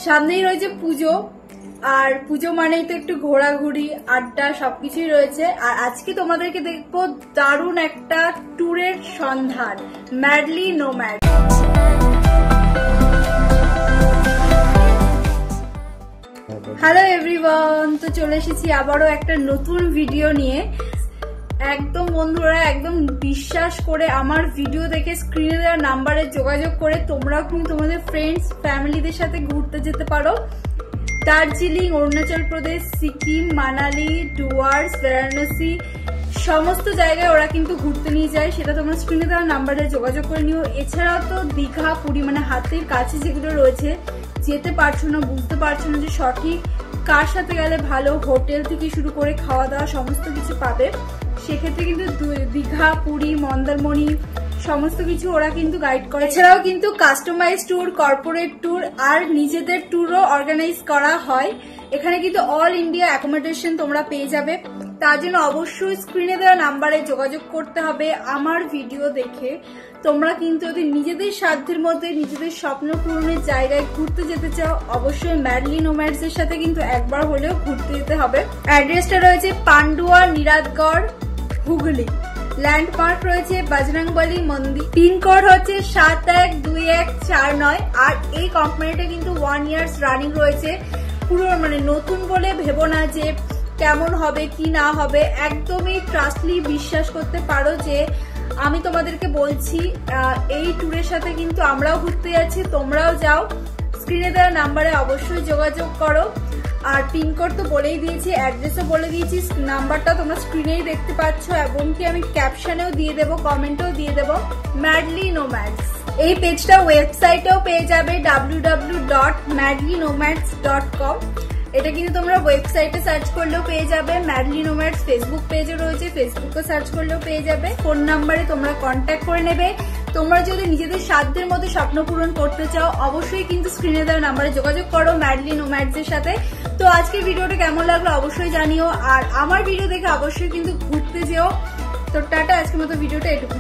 সামনেই রয়েছে পুজো, আর পুজো মানেই তো একটু ঘোরাঘুরি আড্ডা সবকিছুই রয়েছে। আর আজকে তোমাদেরকে দেখবো দারুণ একটা ট্যুরের সন্ধান, ম্যাডলি নোম্যাড। হ্যালো এভরিওয়ান, তো চলে এসেছি আবারও একটা নতুন ভিডিও নিয়ে। একদম বন্ধুরা, একদম বিশ্বাস করে আমার ভিডিও দেখে স্ক্রিনে দেওয়া নাম্বারে যোগাযোগ করে তোমরাও কিন্তু তোমাদের ফ্রেন্ডস ফ্যামিলিদের সাথে ঘুরতে যেতে পারো। দার্জিলিং, অরুণাচল প্রদেশ, সিকিম, মানালি, ডুয়ার্স, বারাণসী সমস্ত জায়গায় ওরা কিন্তু ঘুরতে নিয়ে যায়, সেটা তোমরা স্ক্রিনে দেওয়া নাম্বারে যোগাযোগ করে নিও। এছাড়াও তো দীঘা, পুরী মানে হাতের কাছে যেগুলো রয়েছে, যেতে পারছো না, বুঝতে পারছো না যে সঠিক কার সাথে গেলে ভালো, হোটেল থেকে শুরু করে খাওয়া দাওয়া সমস্ত কিছু পাবে, সেক্ষেত্রে কিন্তু দীঘা, পুরী, মন্দারমণি সমস্ত কিছু ওরা কিন্তু গাইড করে। এছাড়াও কিন্তু কাস্টমাইজ ট্যুর, কর্পোরেট ট্যুর আর নিজেদের ট্যুরও অর্গানাইজ করা হয়। এখানে কিন্তু অল ইন্ডিয়া অ্যাকোমোডেশন তোমরা পেয়ে যাবে। তার জন্য অবশ্যই স্ক্রিনে দেওয়া নাম্বারে যোগাযোগ করতে হবে। আমার ভিডিও দেখে তোমরা কিন্তু যদি নিজেদের সাধ্যের মধ্যে নিজেদের স্বপ্ন পূরণের জায়গায় ঘুরতে যেতে চাও, অবশ্যই ম্যাডলি নোম্যাডস এর সাথে কিন্তু একবার হলেও ঘুরতে যেতে হবে। অ্যাড্রেসটা রয়েছে পান্ডুয়া, নিরাদগড়, হুগলি। ল্যান্ডমার্ক রয়েছে বজরংবলী মন্দির। পিনকোড হচ্ছে 712149। আর এই কোম্পানিটা কিন্তু 1 ইয়ার্স রানিং রয়েছে। পুরো মানে নতুন বলে ভেবো না যে কেমন হবে কি না হবে, একদমই ট্রাস্টলি বিশ্বাস করতে পারো যে আমি তোমাদেরকে বলছি এই ট্যুরের সাথে কিন্তু আমরাও ঘুরতে যাচ্ছি, তোমরাও যাও। স্ক্রিনে দেওয়া নাম্বারে অবশ্যই যোগাযোগ করো। আর পিনকোড তো বলেই দিয়েছি, অ্যাড্রেসও বলে দিয়েছি, নাম্বারটা তোমরা স্ক্রিনেই দেখতে পাচ্ছ, এবং কি আমি ক্যাপশনেও দিয়ে দেবো, কমেন্টেও দিয়ে দেবো। ম্যাডলি নোম্যাডস এই পেজটা ওয়েবসাইটেও পেয়ে যাবে, www.madlynomads.com। এটা কিন্তু তোমরা ওয়েবসাইটে সার্চ করলেও পেয়ে যাবে। ম্যাডলি নোম্যাডস ফেসবুক পেজও রয়েছে, ফেসবুকে সার্চ করলেও পেয়ে যাবে। ফোন নাম্বারে তোমরা কন্ট্যাক্ট করে নেবে। তোমরা যদি নিজেদের সাধ্যের মধ্যে স্বপ্ন পূরণ করতে চাও, অবশ্যই কিন্তু স্ক্রিনে দেওয়া নাম্বারে যোগাযোগ করো ম্যাডলি নোম্যাডস এর সাথে। তো আজকের ভিডিওটা কেমন লাগলো অবশ্যই জানিও, আর আমার ভিডিও দেখে অবশ্যই কিন্তু ঘুরতে যেও। তো টাটা, আজকের মতো ভিডিওটা এটুকু।